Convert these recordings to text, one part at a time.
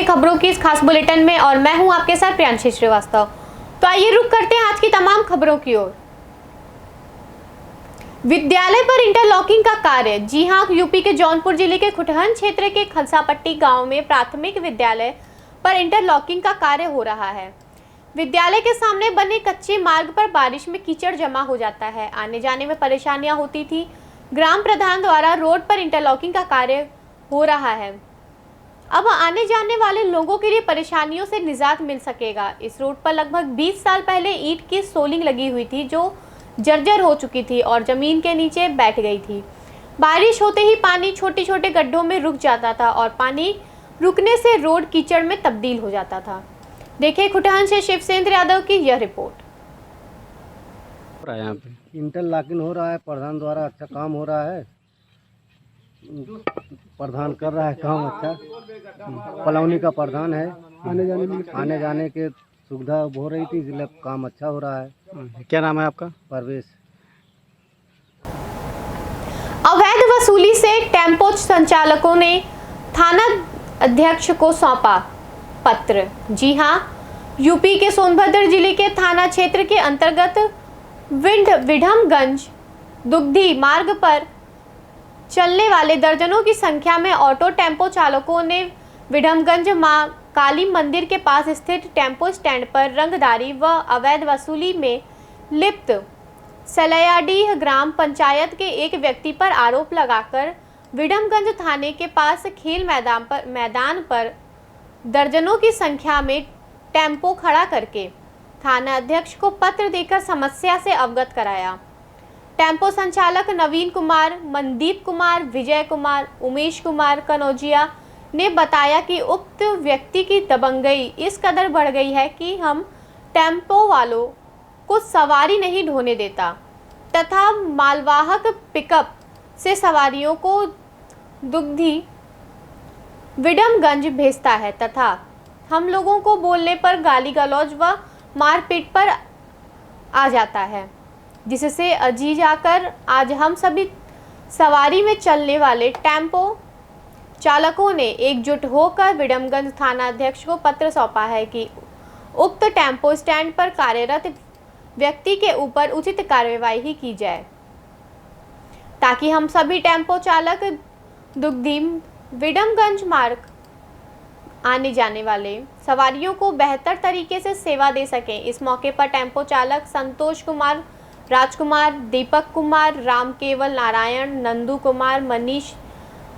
खबरों की इस खास बुलेटिन में और मैं हूं आपके साथ प्रियांशी श्रीवास्तव। तो आइए रुक करते हैं आज की तमाम खबरों की ओर। विद्यालय पर इंटरलॉकिंग का कार्य। जी हां, यूपी के जौनपुर जिले के खुटहन क्षेत्र के खलसापट्टी गांव में प्राथमिक विद्यालय पर इंटरलॉकिंग का कार्य हो रहा है। विद्यालय के सामने बने कच्चे मार्ग पर बारिश में कीचड़ जमा हो जाता है, आने जाने में परेशानियां होती थी। ग्राम प्रधान द्वारा रोड पर इंटरलॉकिंग का कार्य हो रहा है। अब आने जाने वाले लोगों के लिए परेशानियों से निजात मिल सकेगा। इस रोड पर लगभग 20 साल पहले ईंट की सोलिंग लगी हुई थी जो जर्जर हो चुकी थी और जमीन के नीचे बैठ गई थी। बारिश होते ही पानी छोटे छोटे गड्ढों में रुक जाता था और पानी रुकने से रोड कीचड़ में तब्दील हो जाता था। देखिए खुटहन से शिवसेंद्र यादव की यह रिपोर्ट। यहाँ पे इंटरलॉकिंग हो रहा है, प्रधान द्वारा अच्छा काम हो रहा है। प्रधान कर रहा है काम अच्छा। पलौनी का प्रधान है, आने जाने के सुविधा हो रही थी, इसलिए काम अच्छा हो रहा है। क्या नाम है आपका? परवेश। अवैध वसूली से टेम्पो संचालकों ने थाना अध्यक्ष को सौंपा पत्र। जी हां, यूपी के सोनभद्र जिले के थाना क्षेत्र के अंतर्गत विडमगंज दुग्धी मार्ग पर चलने वाले दर्जनों की संख्या में ऑटो टेम्पो चालकों ने विडमगंज मां काली मंदिर के पास स्थित टेम्पो स्टैंड पर रंगदारी व अवैध वसूली में लिप्त सलयाडीह ग्राम पंचायत के एक व्यक्ति पर आरोप लगाकर विडमगंज थाने के पास खेल मैदान पर दर्जनों की संख्या में टेम्पो खड़ा करके थाना अध्यक्ष को पत्र देकर समस्या से अवगत कराया। टेम्पो संचालक नवीन कुमार, मनदीप कुमार, विजय कुमार, उमेश कुमार कनौजिया ने बताया कि उक्त व्यक्ति की दबंगई इस कदर बढ़ गई है कि हम टेम्पो वालों को सवारी नहीं ढोने देता तथा मालवाहक पिकअप से सवारियों को दुग्धी विडमगंज भेजता है तथा हम लोगों को बोलने पर गाली गलौज व मारपीट पर आ जाता है, जिससे अजीज आकर आज हम सभी सवारी में चलने वाले टेम्पो चालकों ने एकजुट होकर विडमगंज थाना अध्यक्ष को पत्र सौंपा है कि उक्त टेम्पो स्टैंड पर कार्यरत व्यक्ति के ऊपर उचित कार्यवाही की जाए ताकि हम सभी टेम्पो चालक दुग्धी विडमगंज मार्ग आने जाने वाले सवारियों को बेहतर तरीके से सेवा दे सकें। इस मौके पर टेम्पो चालक संतोष कुमार, राजकुमार, दीपक कुमार, राम केवल नारायण, नंदू कुमार, मनीष,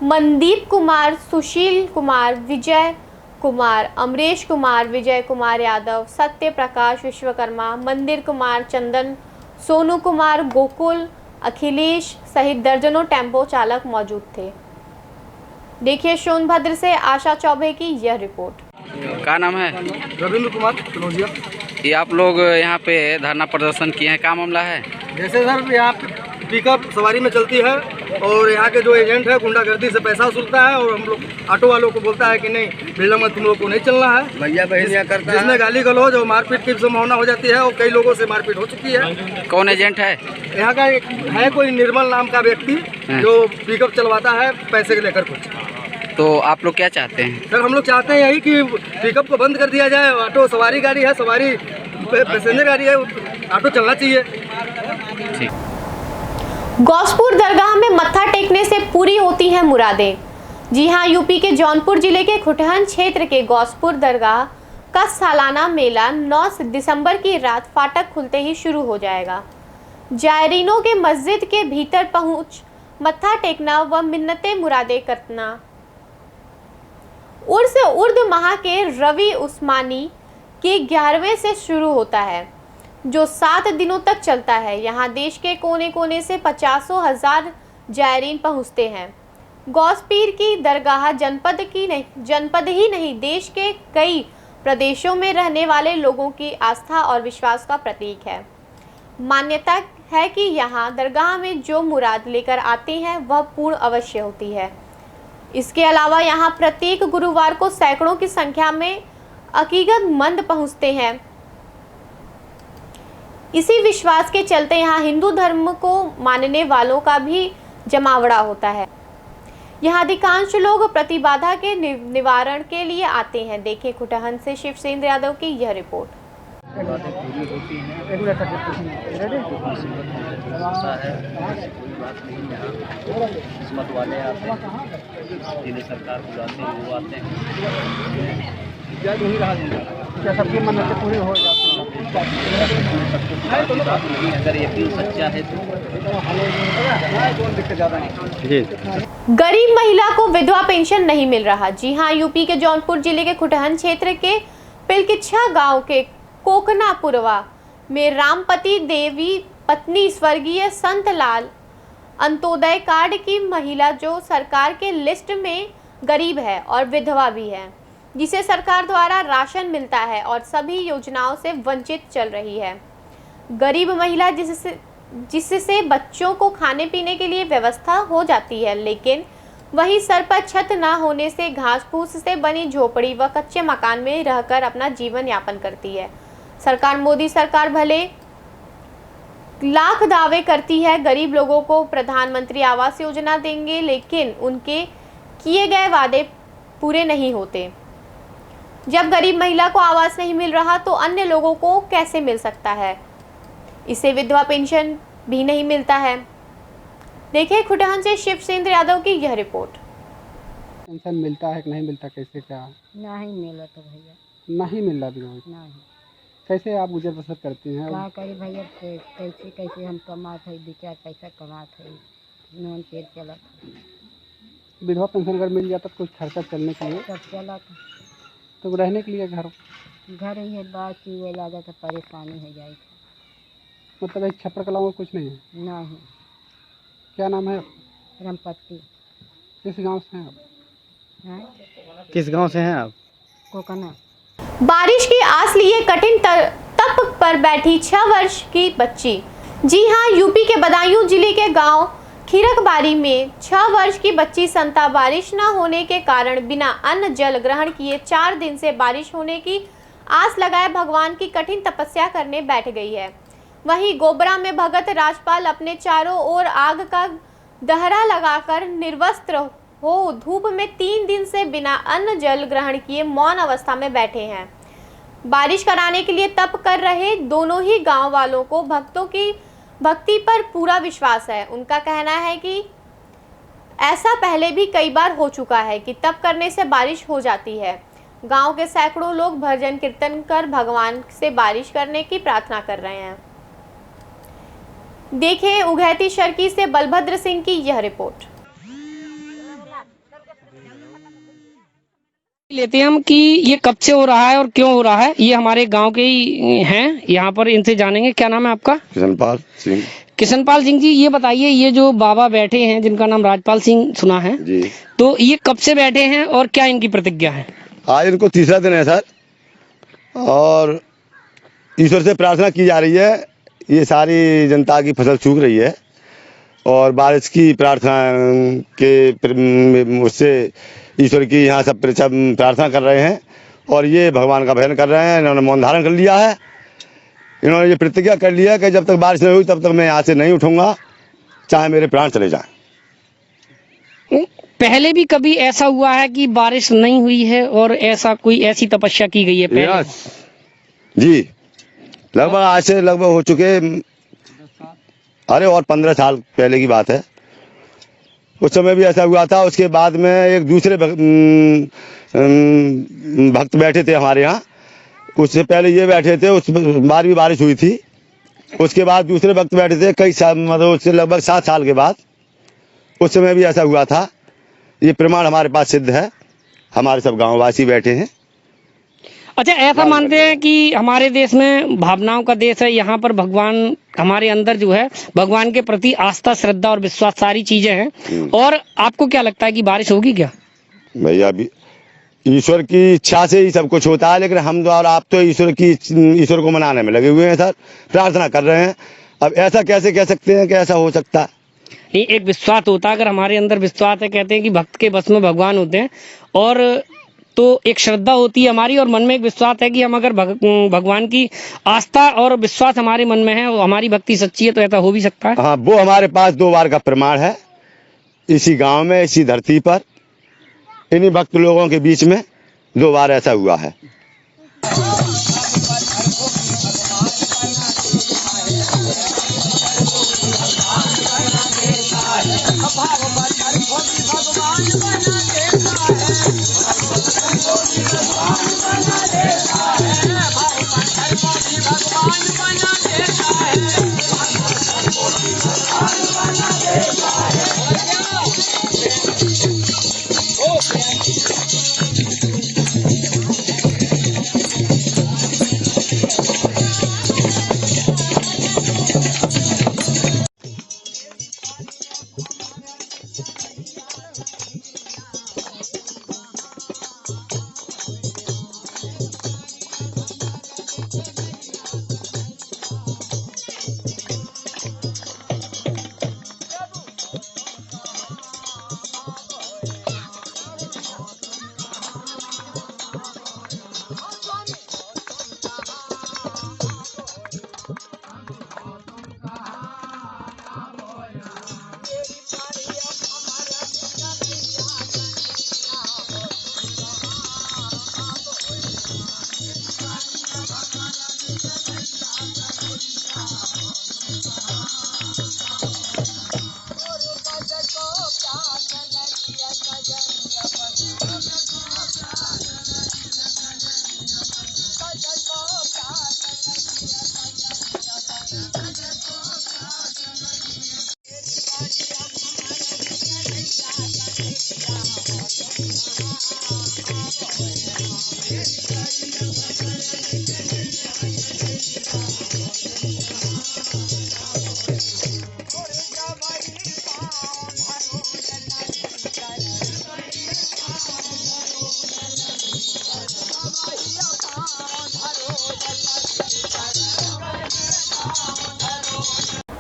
मनदीप कुमार, सुशील कुमार, विजय कुमार, अमरेश कुमार, विजय कुमार यादव, सत्य प्रकाश विश्वकर्मा, मंदिर कुमार, चंदन, सोनू कुमार, गोकुल, अखिलेश सहित दर्जनों टेम्पो चालक मौजूद थे। देखिए सोनभद्र से आशा चौबे की यह रिपोर्ट। क्या नाम है? रविंद्र कुमार कनौजिया। ये आप लोग यहाँ पे धरना प्रदर्शन किए हैं, क्या मामला है? जैसे सर यहाँ पिकअप सवारी में चलती है और यहाँ के जो एजेंट है गुंडागर्दी से पैसा वसूलता है और हम लोग ऑटो वालों को बोलता है कि नहीं बिल्डा में तुम लोग को नहीं चलना है, भैया बहनिया करता है, जिसमें गाली गलौज और मारपीट की संभावना हो जाती है और कई लोगों से मारपीट हो चुकी है। कौन एजेंट है? यहाँ का है कोई निर्मल नाम का व्यक्ति जो पिकअप चलवाता है पैसे लेकर कुछ। तो आप लोग क्या चाहते हैं? सर हम लोग चाहते हैं यही कि पिकअप को बंद कर दिया जाए। ऑटो सवारी गाड़ी है, सवारी पैसेंजर गाड़ी है, ऑटो चलना चाहिए। गौसपुर दरगाह में मत्था टेकने से पूरी होती हैं मुरादें। जी हां, यूपी के जौनपुर जिले के खुटहन क्षेत्र के गौसपुर दरगाह का सालाना मेला 9 दिसंबर की रात फाटक खुलते ही शुरू हो जाएगा। जायरीनों के मस्जिद के भीतर पहुंच मत्था टेकना व मिन्नतें मुरादें करना उर्स उर्द माह के रवि उस्मानी के 11वें से शुरू होता है जो 7 दिनों तक चलता है। यहाँ देश के कोने कोने से 50,000 जायरीन पहुँचते हैं। गौस पीर की दरगाह जनपद ही नहीं देश के कई प्रदेशों में रहने वाले लोगों की आस्था और विश्वास का प्रतीक है। मान्यता है कि यहाँ दरगाह में जो मुराद लेकर आते हैं वह पूर्ण अवश्य होती है। इसके अलावा यहाँ प्रत्येक गुरुवार को सैकड़ों की संख्या में अकीदतमंद पहुँचते हैं। इसी विश्वास के चलते यहाँ हिंदू धर्म को मानने वालों का भी जमावड़ा होता है। यहाँ अधिकांश लोग प्रतिबाधा के निवारण के लिए आते हैं। देखें खुटहन से शिवसेंद्र यादव की यह रिपोर्ट। किस्मत वाले आते हैं, जिन्हें सरकार बुलाते हैं वो आते हैं। क्या सबकी मन्नतें पूरी हो जाती हैं? अगर यकीन सच्चा है तो जी। गरीब महिला को विधवा पेंशन नहीं मिल रहा। जी हां, यूपी के जौनपुर जिले के खुटहन क्षेत्र के पिलकिच्छा गांव के कोकनापुरवा में रामपति देवी पत्नी स्वर्गीय संतलाल अंत्योदय कार्ड की महिला जो सरकार के लिस्ट में गरीब है और विधवा भी है, जिसे सरकार द्वारा राशन मिलता है और सभी योजनाओं से वंचित चल रही है। गरीब महिला जिससे बच्चों को खाने पीने के लिए व्यवस्था हो जाती है, लेकिन वहीं सर पर छत न होने से घास फूस से बनी झोपड़ी व कच्चे मकान में रहकर अपना जीवन यापन करती है। सरकार मोदी सरकार भले लाख दावे करती है, गरीब लोगों को प्रधानमंत्री आवास योजना देंगे, लेकिन उनके किए गए वादे पूरे नहीं होते। जब गरीब महिला को आवास नहीं मिल रहा तो अन्य लोगों को कैसे मिल सकता है? इसे विधवा पेंशन भी नहीं मिलता है। देखिए खुटहन से शिवसेंद्र यादव की यह रिपोर्ट। पेंशन मिलता है कि नहीं मिलता, कैसे क्या? नहीं मिला तो भैया, नहीं मिल रहा भी। नहीं। कैसे आप गुजर बसर करती हैं? क्या करी भैया, कैसे कैसे हम कमाते हैं, 2-4 पैसा कमाते हैं, नॉन पेट चला विधवा पेंशन अगर मिल जाता तो कुछ खर्चा चलने के लिए सब चला था। तो रहने के लिए घर ही है, बात की ला जाता परेशानी हो जाए। मतलब एक छप्पर कलाओं में कुछ नहीं है? नहीं। क्या नाम है? रामपति। किस गांव से हैं आप? हैं? किस गांव से हैं आप? कोकना। बारिश की आस लिए कठिन तप पर बैठी 6 वर्ष की बच्ची। जी हां, यूपी के बदायूं जिले के गांव खीरकबारी में 6 वर्ष की बच्ची संता बारिश न होने के कारण बिना अन्न जल ग्रहण किए 4 दिन से बारिश होने की आस लगाए भगवान की कठिन तपस्या करने बैठ गई है। वहीं गोबरा में भगत राजपाल अपने चारों ओर आग का दहरा लगाकर निर्वस्त्र हो धूप में 3 दिन से बिना अन्न जल ग्रहण किए मौन अवस्था में बैठे हैं। बारिश कराने के लिए तप कर रहे दोनों ही गांव वालों को भक्तों की भक्ति पर पूरा विश्वास है। उनका कहना है कि ऐसा पहले भी कई बार हो चुका है कि तप करने से बारिश हो जाती है। गांव के सैकड़ों लोग भजन कीर्तन कर भगवान से बारिश करने की प्रार्थना कर रहे हैं। देखें उघैती शर्की से बलभद्र सिंह की यह रिपोर्ट। लेते हैं हम कि ये कब से हो रहा है और क्यों हो रहा है। ये हमारे गांव के ही हैं, यहाँ पर इनसे जानेंगे। क्या नाम है आपका? किशनपाल सिंह। किशनपाल सिंह जी, ये बताइए, ये जो बाबा बैठे हैं जिनका नाम राजपाल सिंह सुना है जी, तो ये कब से बैठे हैं और क्या इनकी प्रतिज्ञा है? आज इनको 3रा दिन है सर, और ईश्वर से प्रार्थना की जा रही है। ये सारी जनता की फसल सूख रही है और बारिश की प्रार्थना के उससे ईश्वर की यहाँ सब प्रार्थना कर रहे हैं और ये भगवान का भजन कर रहे हैं। इन्होंने मौन धारण कर लिया है। इन्होंने ये प्रतिज्ञा कर लिया कि जब तक बारिश नहीं हुई तब तक मैं यहाँ से नहीं उठूंगा, चाहे मेरे प्राण चले जाएं। पहले भी कभी ऐसा हुआ है कि बारिश नहीं हुई है और ऐसा कोई ऐसी तपस्या की गई है पहले? जी, लगभग आज से लगभग हो चुके, अरे और 15 साल पहले की बात है। उस समय भी ऐसा हुआ था। उसके बाद में एक दूसरे भक्त बैठे थे हमारे यहाँ, उससे पहले ये बैठे थे, उस बार भी बारिश हुई थी। उसके बाद दूसरे भक्त बैठे थे कई साल, मतलब उससे लगभग 7 साल के बाद, उस समय भी ऐसा हुआ था। ये प्रमाण हमारे पास सिद्ध है, हमारे सब गाँववासी बैठे हैं। अच्छा, ऐसा मानते हैं कि हमारे देश में भावनाओं का देश है, यहाँ पर भगवान हमारे अंदर जो है भगवान के प्रति आस्था, श्रद्धा और विश्वास सारी चीजें हैं। और आपको क्या लगता है कि बारिश होगी क्या? भैया अभी ईश्वर की इच्छा से ही सब कुछ होता है, लेकिन हम तो और आप तो ईश्वर को मनाने में लगे हुए हैं सर, प्रार्थना कर रहे हैं। अब ऐसा कैसे कह सकते हैं कि ऐसा हो सकता है? नहीं, एक विश्वास होता है। अगर हमारे अंदर विश्वास है, कहते हैं कि भक्त के बस में भगवान होते हैं, और तो एक श्रद्धा होती है हमारी और मन में एक विश्वास है कि हम अगर भगवान की आस्था और विश्वास हमारे मन में है और हमारी भक्ति सच्ची है तो ऐसा हो भी सकता है। हाँ, वो हमारे पास 2 बार का प्रमाण है इसी गांव में, इसी धरती पर, इन्हीं भक्त लोगों के बीच में 2 बार ऐसा हुआ है।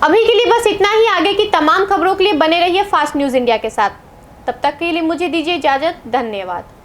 अभी के लिए बस इतना ही। आगे की तमाम खबरों के लिए बने रहिए फास्ट न्यूज़ इंडिया के साथ। तब तक के लिए मुझे दीजिए इजाज़त। धन्यवाद।